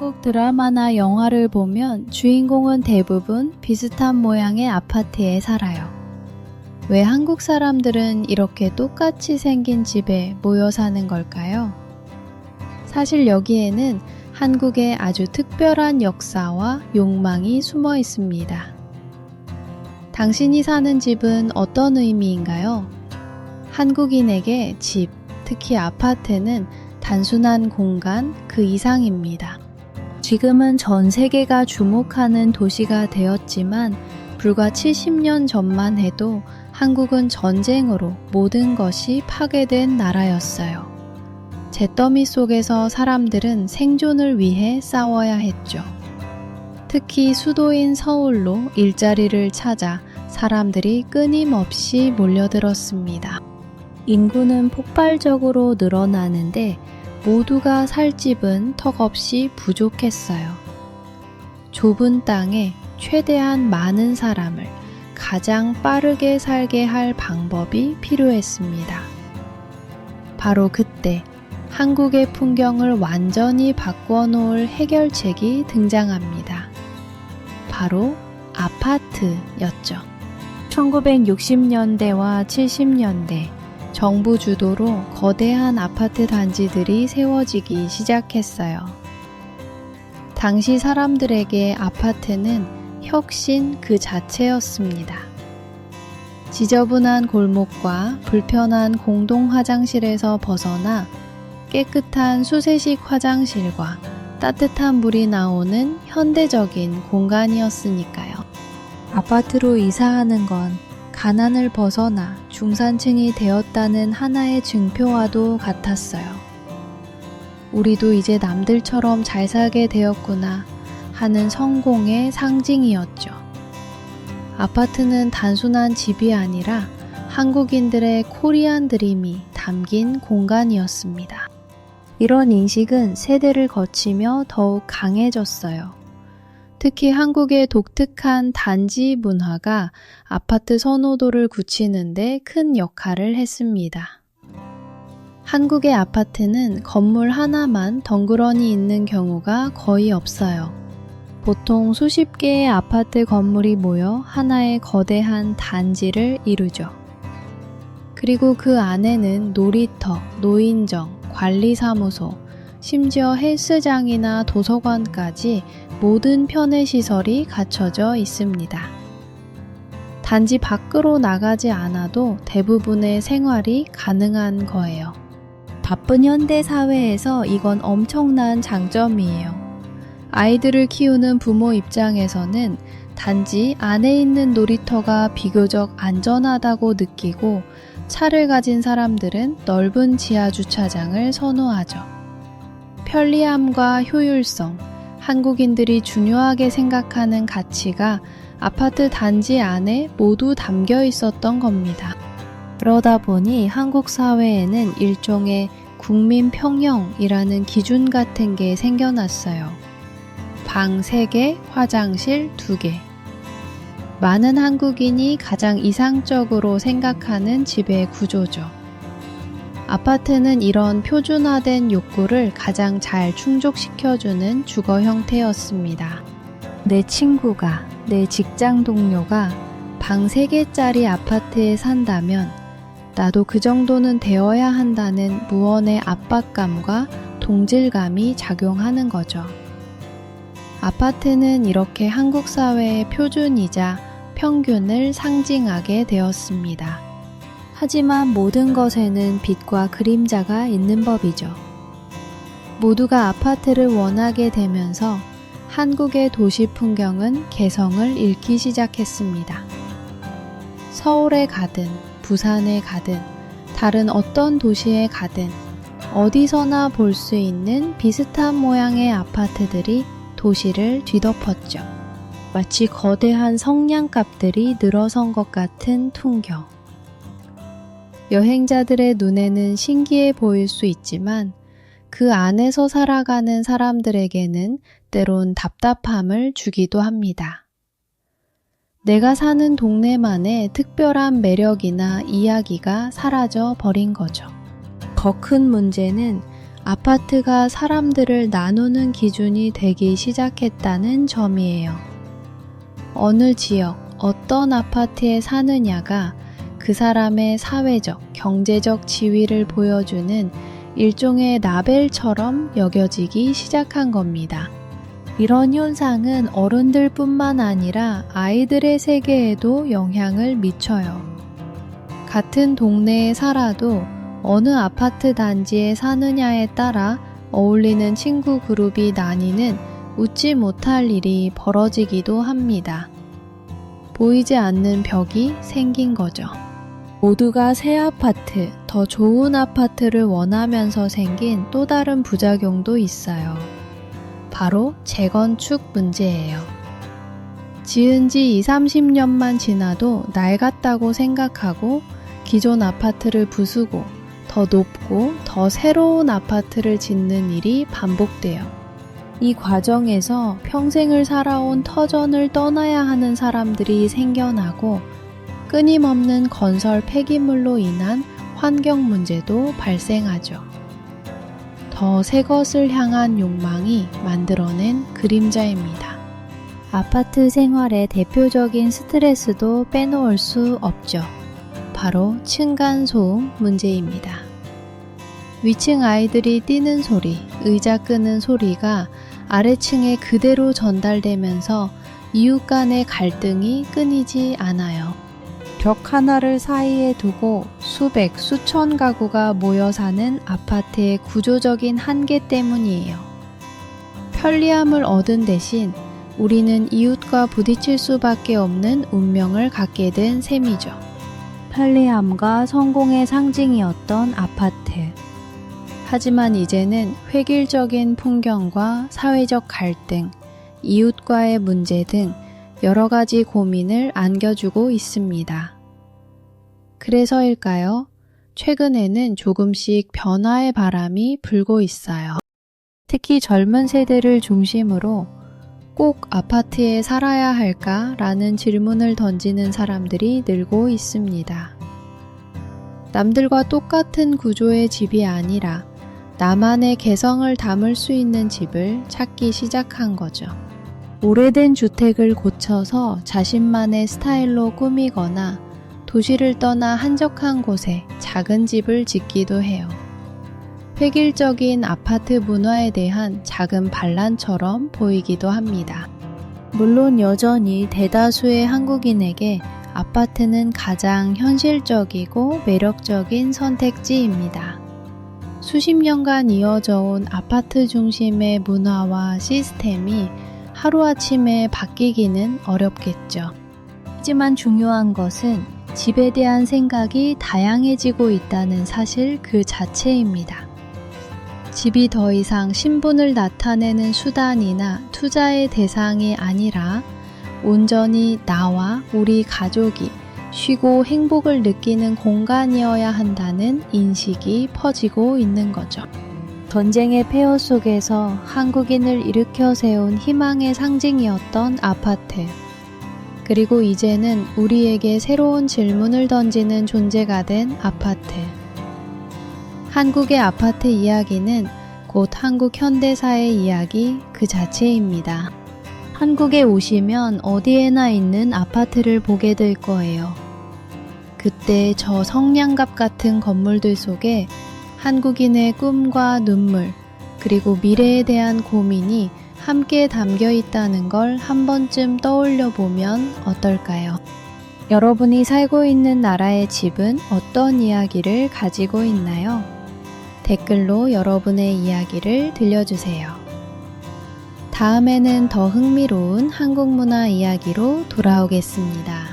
한국 드라마나 영화를 보면 주인공은 대부분 비슷한 모양의 아파트에 살아요. 왜 한국 사람들은 이렇게 똑같이 생긴 집에 모여 사는 걸까요? 사실 여기에는 한국의 아주 특별한 역사와 욕망이 숨어 있습니다. 당신이 사는 집은 어떤 의미인가요? 한국인에게 집, 특히 아파트는 단순한 공간 그 이상입니다. 지금은 전 세계가 주목하는 도시가 되었지만 불과 70년 전만 해도 한국은 전쟁으로 모든 것이 파괴된 나라였어요. 잿더미 속에서 사람들은 생존을 위해 싸워야 했죠. 특히 수도인 서울로 일자리를 찾아 사람들이 끊임없이 몰려들었습니다. 인구는 폭발적으로 늘어나는데 모두가 살 집은 턱없이 부족했어요. 좁은 땅에 최대한 많은 사람을 가장 빠르게 살게 할 방법이 필요했습니다. 바로 그때 한국의 풍경을 완전히 바꿔놓을 해결책이 등장합니다. 바로 아파트였죠. 1960년대와 70년대 정부 주도로 거대한 아파트 단지들이 세워지기 시작했어요. 당시 사람들에게 아파트는 혁신 그 자체였습니다. 지저분한 골목과 불편한 공동 화장실에서 벗어나 깨끗한 수세식 화장실과 따뜻한 물이 나오는 현대적인 공간이었으니까요. 아파트로 이사하는 건 가난을 벗어나 중산층이 되었다는 하나의 증표와도 같았어요. 우리도 이제 남들처럼 잘 살게 되었구나 하는 성공의 상징이었죠. 아파트는 단순한 집이 아니라 한국인들의 코리안 드림이 담긴 공간이었습니다. 이런 인식은 세대를 거치며 더욱 강해졌어요. 특히 한국의 독특한 단지 문화가 아파트 선호도를 굳히는 데 큰 역할을 했습니다. 한국의 아파트는 건물 하나만 덩그러니 있는 경우가 거의 없어요. 보통 수십 개의 아파트 건물이 모여 하나의 거대한 단지를 이루죠. 그리고 그 안에는 놀이터, 노인정, 관리사무소, 심지어 헬스장이나 도서관까지 모든 편의시설이 갖춰져 있습니다. 단지 밖으로 나가지 않아도 대부분의 생활이 가능한 거예요. 바쁜 현대 사회에서 이건 엄청난 장점이에요. 아이들을 키우는 부모 입장에서는 단지 안에 있는 놀이터가 비교적 안전하다고 느끼고 차를 가진 사람들은 넓은 지하 주차장을 선호하죠. 편리함과 효율성, 한국인들이 중요하게 생각하는 가치가 아파트 단지 안에 모두 담겨 있었던 겁니다. 그러다 보니 한국 사회에는 일종의 국민 평형이라는 기준 같은 게 생겨났어요. 방 3개, 화장실 2개. 많은 한국인이 가장 이상적으로 생각하는 집의 구조죠. 아파트는 이런 표준화된 욕구를 가장 잘 충족시켜주는 주거 형태였습니다. 내 친구가, 내 직장 동료가 방 3개짜리 아파트에 산다면 나도 그 정도는 되어야 한다는 무언의 압박감과 동질감이 작용하는 거죠. 아파트는 이렇게 한국 사회의 표준이자 평균을 상징하게 되었습니다. 하지만 모든 것에는 빛과 그림자가 있는 법이죠. 모두가 아파트를 원하게 되면서 한국의 도시 풍경은 개성을 잃기 시작했습니다. 서울에 가든 부산에 가든 다른 어떤 도시에 가든 어디서나 볼 수 있는 비슷한 모양의 아파트들이 도시를 뒤덮었죠. 마치 거대한 성냥갑들이 늘어선 것 같은 풍경. 여행자들의 눈에는 신기해 보일 수 있지만 그 안에서 살아가는 사람들에게는 때론 답답함을 주기도 합니다. 내가 사는 동네만의 특별한 매력이나 이야기가 사라져 버린 거죠. 더 큰 문제는 아파트가 사람들을 나누는 기준이 되기 시작했다는 점이에요. 어느 지역, 어떤 아파트에 사느냐가 그 사람의 사회적, 경제적 지위를 보여주는 일종의 라벨처럼 여겨지기 시작한 겁니다. 이런 현상은 어른들뿐만 아니라 아이들의 세계에도 영향을 미쳐요. 같은 동네에 살아도 어느 아파트 단지에 사느냐에 따라 어울리는 친구 그룹이 나뉘는 웃지 못할 일이 벌어지기도 합니다. 보이지 않는 벽이 생긴 거죠. 모두가 새 아파트, 더 좋은 아파트를 원하면서 생긴 또 다른 부작용도 있어요. 바로 재건축 문제예요. 지은 지 20-30년만 지나도 낡았다고 생각하고 기존 아파트를 부수고 더 높고 더 새로운 아파트를 짓는 일이 반복돼요. 이 과정에서 평생을 살아온 터전을 떠나야 하는 사람들이 생겨나고 끊임없는 건설 폐기물로 인한 환경 문제도 발생하죠. 더 새 것을 향한 욕망이 만들어낸 그림자입니다. 아파트 생활의 대표적인 스트레스도 빼놓을 수 없죠. 바로 층간소음 문제입니다. 위층 아이들이 뛰는 소리, 의자 끄는 소리가 아래층에 그대로 전달되면서 이웃 간의 갈등이 끊이지 않아요. 벽 하나를 사이에 두고 수백, 수천 가구가 모여 사는 아파트의 구조적인 한계 때문이에요. 편리함을 얻은 대신 우리는 이웃과 부딪힐 수밖에 없는 운명을 갖게 된 셈이죠. 편리함과 성공의 상징이었던 아파트. 하지만 이제는 획일적인 풍경과 사회적 갈등, 이웃과의 문제 등 여러 가지 고민을 안겨주고 있습니다. 그래서일까요? 최근에는 조금씩 변화의 바람이 불고 있어요. 특히 젊은 세대를 중심으로 꼭 아파트에 살아야 할까? 라는 질문을 던지는 사람들이 늘고 있습니다. 남들과 똑같은 구조의 집이 아니라 나만의 개성을 담을 수 있는 집을 찾기 시작한 거죠. 오래된 주택을 고쳐서 자신만의 스타일로 꾸미거나 도시를 떠나 한적한 곳에 작은 집을 짓기도 해요. 획일적인 아파트 문화에 대한 작은 반란처럼 보이기도 합니다. 물론 여전히 대다수의 한국인에게 아파트는 가장 현실적이고 매력적인 선택지입니다. 수십 년간 이어져 온 아파트 중심의 문화와 시스템이 하루아침에 바뀌기는 어렵겠죠. 하지만 중요한 것은 집에 대한 생각이 다양해지고 있다는 사실 그 자체입니다. 집이 더 이상 신분을 나타내는 수단이나 투자의 대상이 아니라 온전히 나와 우리 가족이 쉬고 행복을 느끼는 공간이어야 한다는 인식이 퍼지고 있는 거죠. 전쟁의 폐허 속에서 한국인을 일으켜 세운 희망의 상징이었던 아파트. 그리고 이제는 우리에게 새로운 질문을 던지는 존재가 된 아파트. 한국의 아파트 이야기는 곧 한국 현대사의 이야기 그 자체입니다. 한국에 오시면 어디에나 있는 아파트를 보게 될 거예요. 그때 저 성냥갑 같은 건물들 속에 한국인의 꿈과 눈물, 그리고 미래에 대한 고민이 함께 담겨 있다는 걸 한 번쯤 떠올려 보면 어떨까요? 여러분이 살고 있는 나라의 집은 어떤 이야기를 가지고 있나요? 댓글로 여러분의 이야기를 들려주세요. 다음에는 더 흥미로운 한국 문화 이야기로 돌아오겠습니다.